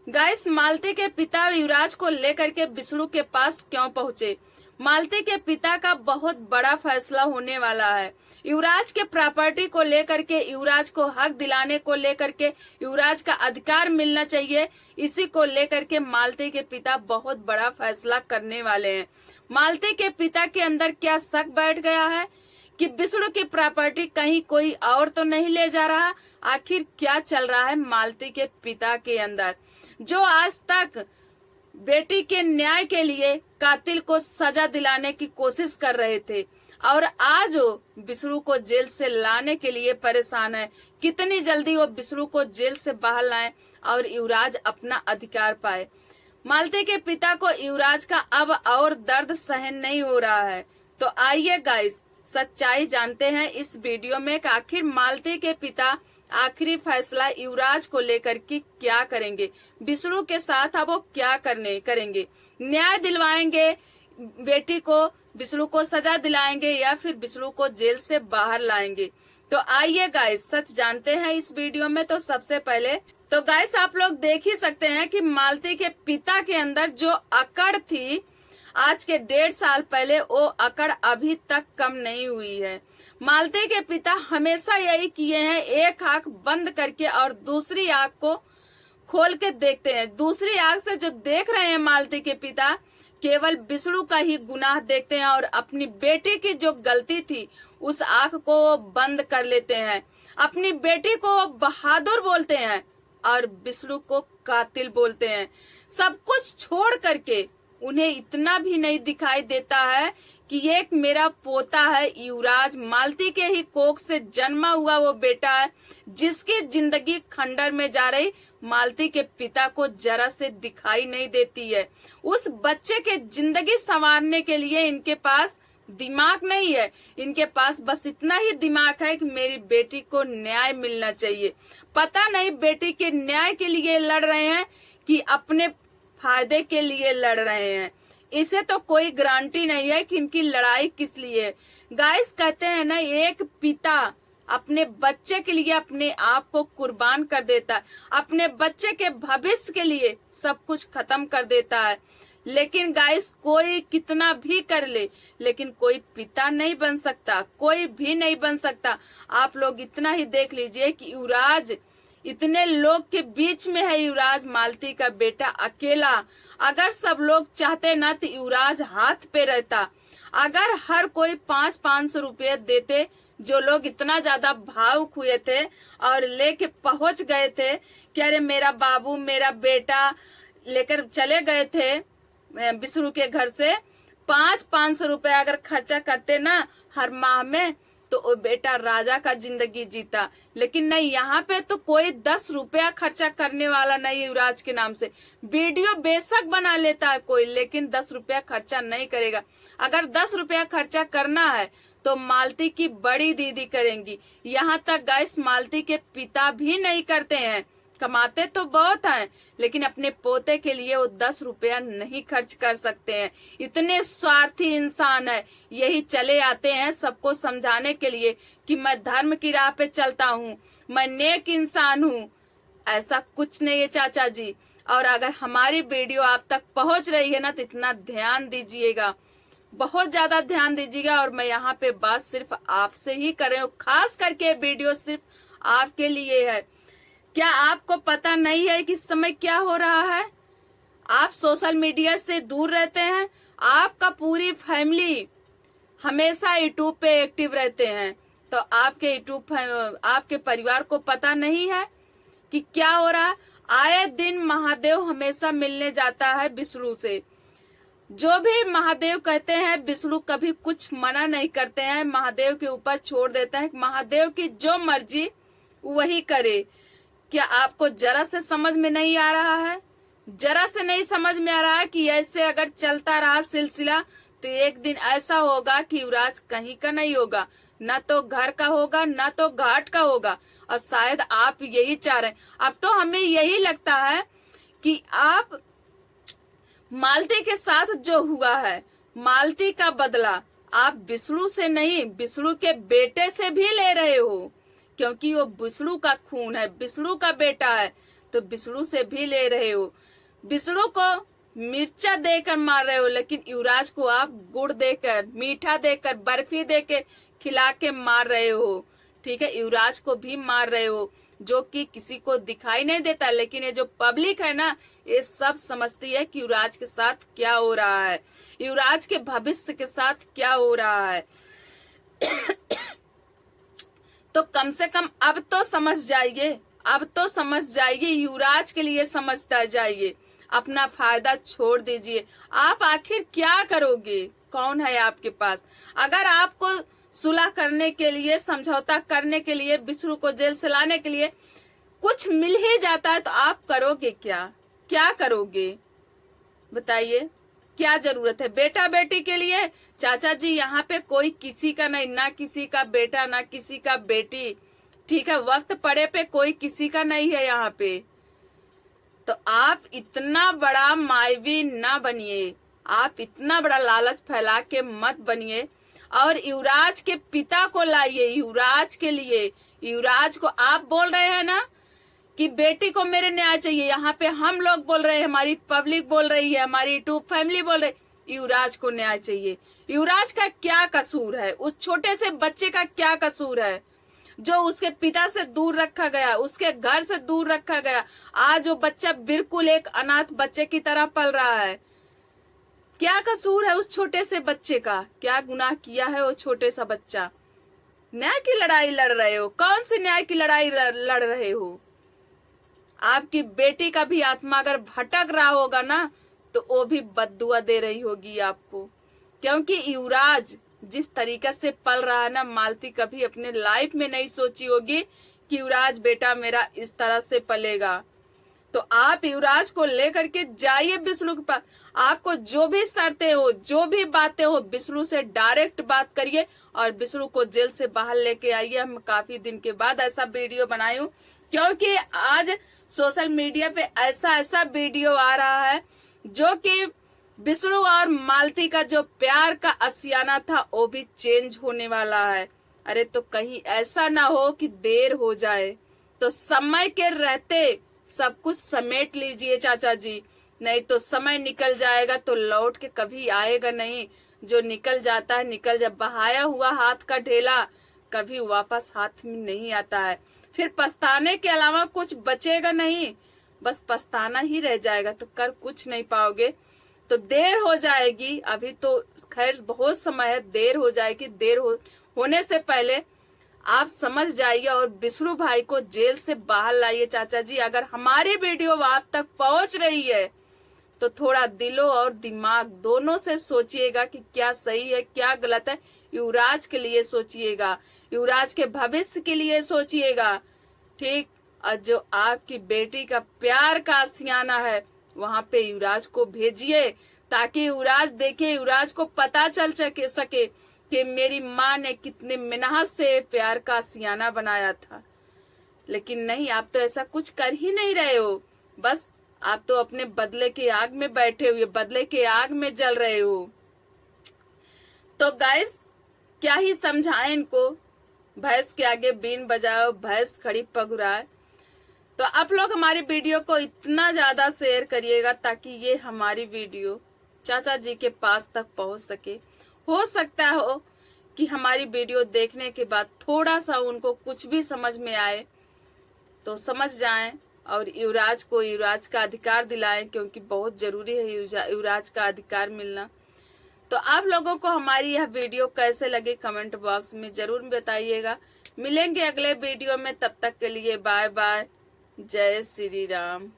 Guys, मालती के पिता युवराज को लेकर के विष्णु के पास क्यों पहुंचे? मालती के पिता का बहुत बड़ा फैसला होने वाला है। युवराज के प्रॉपर्टी को लेकर के, युवराज को हक दिलाने को लेकर के, युवराज का अधिकार मिलना चाहिए, इसी को लेकर के मालती के पिता बहुत बड़ा फैसला करने वाले हैं। मालती के पिता के अंदर क्या शक बैठ गया है कि विष्णु की प्रॉपर्टी कहीं कोई और तो नहीं ले जा रहा? आखिर क्या चल रहा है मालती के पिता के अंदर, जो आज तक बेटी के न्याय के लिए कातिल को सजा दिलाने की कोशिश कर रहे थे और आज वो विष्णु को जेल से लाने के लिए परेशान है। कितनी जल्दी वो विष्णु को जेल से बाहर लाएं और युवराज अपना अधिकार पाए। मालती के पिता को युवराज का अब और दर्द सहन नहीं हो रहा है। तो आइए गाइस, सच्चाई जानते हैं इस वीडियो में कि आखिर मालती के पिता आखिरी फैसला युवराज को लेकर के क्या करेंगे, विष्णु के साथ अब वो क्या करेंगे, न्याय दिलवाएंगे बेटी को, विष्णु को सजा दिलाएंगे या फिर विष्णु को जेल से बाहर लाएंगे। तो आइए गाइस, सच जानते हैं इस वीडियो में। तो सबसे पहले तो गाइस, आप लोग देख ही सकते हैं कि मालती के पिता के अंदर जो अकड़ थी आज के 1.5 साल पहले, वो अकड़ अभी तक कम नहीं हुई है। मालती के पिता हमेशा यही किए हैं, एक आंख बंद करके और दूसरी आंख को खोल के देखते हैं। दूसरी आंख से जो देख रहे हैं मालती के पिता, केवल विष्णु का ही गुनाह देखते हैं और अपनी बेटी की जो गलती थी उस आंख को बंद कर लेते हैं। अपनी बेटी को बहादुर बोलते हैं और विष्णु को कातिल बोलते हैं। सब कुछ छोड़ करके उन्हें इतना भी नहीं दिखाई देता है कि एक मेरा पोता है युवराज, मालती के ही कोख से जन्मा हुआ वो बेटा है जिसकी जिंदगी खंडर में जा रही मालती के पिता को जरा से दिखाई नहीं देती है। उस बच्चे के जिंदगी संवारने के लिए इनके पास दिमाग नहीं है। इनके पास बस इतना ही दिमाग है कि मेरी बेटी को न्याय मिलना चाहिए। पता नहीं बेटी के न्याय के लिए लड़ रहे हैं कि अपने फायदे के लिए लड़ रहे हैं। इसे तो कोई गारंटी नहीं है कि इनकी लड़ाई किस लिए। गाइस, कहते हैं ना, एक पिता अपने बच्चे के लिए अपने आप को कुर्बान कर देता है, अपने बच्चे के भविष्य के लिए सब कुछ खत्म कर देता है। लेकिन गाइस, कोई कितना भी कर ले, लेकिन कोई पिता नहीं बन सकता, कोई भी नहीं बन सकता। आप लोग इतना ही देख लीजिए कि युवराज इतने लोग के बीच में है, युवराज मालती का बेटा अकेला। अगर सब लोग चाहते ना तो युवराज हाथ पे रहता। अगर हर कोई 500-500 रुपये देते, जो लोग इतना ज्यादा भावुक हुए थे और लेके पहुंच गए थे कि अरे मेरा बाबू, मेरा बेटा, लेकर चले गए थे विष्णु के घर से, 500-500 रुपये अगर खर्चा करते ना हर माह में, तो वो बेटा राजा का जिंदगी जीता। लेकिन नहीं, यहाँ पे तो कोई 10 रुपया खर्चा करने वाला नहीं है युवराज के नाम से। वीडियो बेशक बना लेता है कोई, लेकिन 10 रुपया खर्चा नहीं करेगा। अगर 10 रुपया खर्चा करना है तो मालती की बड़ी दीदी करेंगी। यहाँ तक गाइस, मालती के पिता भी नहीं करते हैं। कमाते तो बहुत हैं, लेकिन अपने पोते के लिए वो 10 रुपया नहीं खर्च कर सकते हैं। इतने स्वार्थी इंसान है। यही चले आते हैं सबको समझाने के लिए कि मैं धर्म की राह पे चलता हूँ, मैं नेक इंसान हूँ। ऐसा कुछ नहीं है चाचा जी। और अगर हमारी वीडियो आप तक पहुँच रही है ना, तो इतना ध्यान दीजिएगा, बहुत ज्यादा ध्यान दीजिएगा। और मैं यहाँ पे बात सिर्फ आपसे ही कर रही हूँ, खास करके वीडियो सिर्फ आपके लिए है। क्या आपको पता नहीं है कि इस समय क्या हो रहा है? आप सोशल मीडिया से दूर रहते हैं, आपका पूरी फैमिली हमेशा यूट्यूब पे एक्टिव रहते हैं, तो आपके परिवार को पता नहीं है कि क्या हो रहा है। आए दिन महादेव हमेशा मिलने जाता है विष्णु से। जो भी महादेव कहते हैं, विष्णु कभी कुछ मना नहीं करते हैं, महादेव के ऊपर छोड़ देते हैं। महादेव की जो मर्जी वही करे। क्या आपको जरा से समझ में नहीं आ रहा है? जरा से नहीं समझ में आ रहा है कि ऐसे अगर चलता रहा सिलसिला तो एक दिन ऐसा होगा कि युवराज कहीं का नहीं होगा, ना तो घर का होगा, ना तो घाट का होगा। और शायद आप यही चाह रहे हैं। अब तो हमें यही लगता है कि आप मालती के साथ जो हुआ है, मालती का बदला आप विष्णु से नहीं, विष्णु के बेटे से भी ले रहे हो, क्योंकि वो विष्णु का खून है, विष्णु का बेटा है। तो विष्णु से भी ले रहे हो। विष्णु को मिर्चा देकर मार रहे हो, लेकिन युवराज को आप गुड़ देकर, मीठा देकर, बर्फी देकर खिला के मार रहे हो। ठीक है, युवराज को भी मार रहे हो, जो कि किसी को दिखाई नहीं देता, लेकिन ये जो पब्लिक है ना, ये सब समझती है कि युवराज के साथ क्या हो रहा है, युवराज के भविष्य के साथ क्या हो रहा है। तो कम से कम अब तो समझ जाइए, अब तो समझ जाइए, युवराज के लिए समझता जाइए, अपना फायदा छोड़ दीजिए। आप आखिर क्या करोगे? कौन है आपके पास? अगर आपको सुलह करने के लिए, समझौता करने के लिए, विष्णु को जेल से लाने के लिए कुछ मिल ही जाता है, तो आप करोगे क्या? क्या करोगे बताइए? क्या जरूरत है? बेटा बेटी के लिए चाचा जी यहाँ पे कोई किसी का नहीं, ना किसी का बेटा ना किसी का बेटी। ठीक है, वक्त पड़े पे कोई किसी का नहीं है यहाँ पे। तो आप इतना बड़ा मायवी ना बनिए, आप इतना बड़ा लालच फैला के मत बनिए, और युवराज के पिता को लाइए युवराज के लिए। युवराज को आप बोल रहे हैं ना कि बेटी को मेरे न्याय चाहिए, यहाँ पे हम लोग बोल रहे हैं, हमारी पब्लिक बोल रही है, हमारी यूट्यूब फैमिली बोल रही है, युवराज को न्याय चाहिए। युवराज का क्या कसूर है? उस छोटे से बच्चे का क्या कसूर है जो उसके पिता से दूर रखा गया, उसके घर से दूर रखा गया? आज वो बच्चा बिल्कुल एक अनाथ बच्चे की तरह पल रहा है। क्या कसूर है उस छोटे से बच्चे का? क्या गुनाह किया है वो छोटे सा बच्चा? न्याय की लड़ाई लड़ रहे हो? कौन सी न्याय की लड़ाई लड़ रहे हो? आपकी बेटी का भी आत्मा अगर भटक रहा होगा ना, तो वो भी बद्दुआ दे रही होगी आपको, क्योंकि युवराज जिस तरीके से पल रहा है ना, मालती कभी अपने लाइफ में नहीं सोची होगी कि युवराज बेटा मेरा इस तरह से पलेगा। तो आप युवराज को लेकर के जाइए विष्णु के पास। आपको जो भी शर्तें हो, जो भी बातें हो, विष्णु से डायरेक्ट बात करिए और विष्णु को जेल से बाहर लेके आइए। हम काफी दिन के बाद ऐसा वीडियो बनाई हूँ, क्योंकि आज सोशल मीडिया पे ऐसा वीडियो आ रहा है जो कि विष्णु और मालती का जो प्यार का असियाना था वो भी चेंज होने वाला है। अरे तो कहीं ऐसा ना हो कि देर हो जाए, तो समय के रहते सब कुछ समेट लीजिए चाचा जी, नहीं तो समय निकल जाएगा तो लौट के कभी आएगा नहीं। जो निकल जाता है निकल जा, बहाया हुआ हाथ का ढेला कभी वापस हाथ में नहीं आता है। फिर पछताने के अलावा कुछ बचेगा नहीं, बस पछताना ही रह जाएगा, तो कर कुछ नहीं पाओगे। तो देर हो जाएगी, अभी तो खैर बहुत समय है, देर हो जाएगी। देर होने से पहले आप समझ जाइए और विष्णु भाई को जेल से बाहर लाइए चाचा जी। अगर हमारी वीडियो आप तक पहुंच रही है तो थोड़ा दिलो और दिमाग दोनों से सोचिएगा कि क्या सही है क्या गलत है। युवराज के लिए सोचिएगा, युवराज के भविष्य के लिए सोचिएगा, ठीक। और जो आपकी बेटी का प्यार का आशियाना है वहां पे युवराज को भेजिए, ताकि युवराज देखे, युवराज को पता चल सके कि मेरी माँ ने कितने मेहनत से प्यार का आशियाना बनाया था। लेकिन नहीं, आप तो ऐसा कुछ कर ही नहीं रहे हो। बस आप तो अपने बदले के आग में बैठे हुए, बदले के आग में जल रहे हो। तो गाइस क्या ही समझाएं इनको, भैंस के आगे बीन बजाओ भैंस खड़ी पगुराए। तो आप लोग हमारी वीडियो को इतना ज्यादा शेयर करिएगा ताकि ये हमारी वीडियो चाचा जी के पास तक पहुंच सके। हो सकता हो कि हमारी वीडियो देखने के बाद थोड़ा सा उनको कुछ भी समझ में आए तो समझ जाएं और युवराज को युवराज का अधिकार दिलाएं, क्योंकि बहुत जरूरी है युवराज का अधिकार मिलना। तो आप लोगों को हमारी यह वीडियो कैसे लगे कमेंट बॉक्स में जरूर बताइएगा। मिलेंगे अगले वीडियो में, तब तक के लिए बाय बाय, जय श्री राम।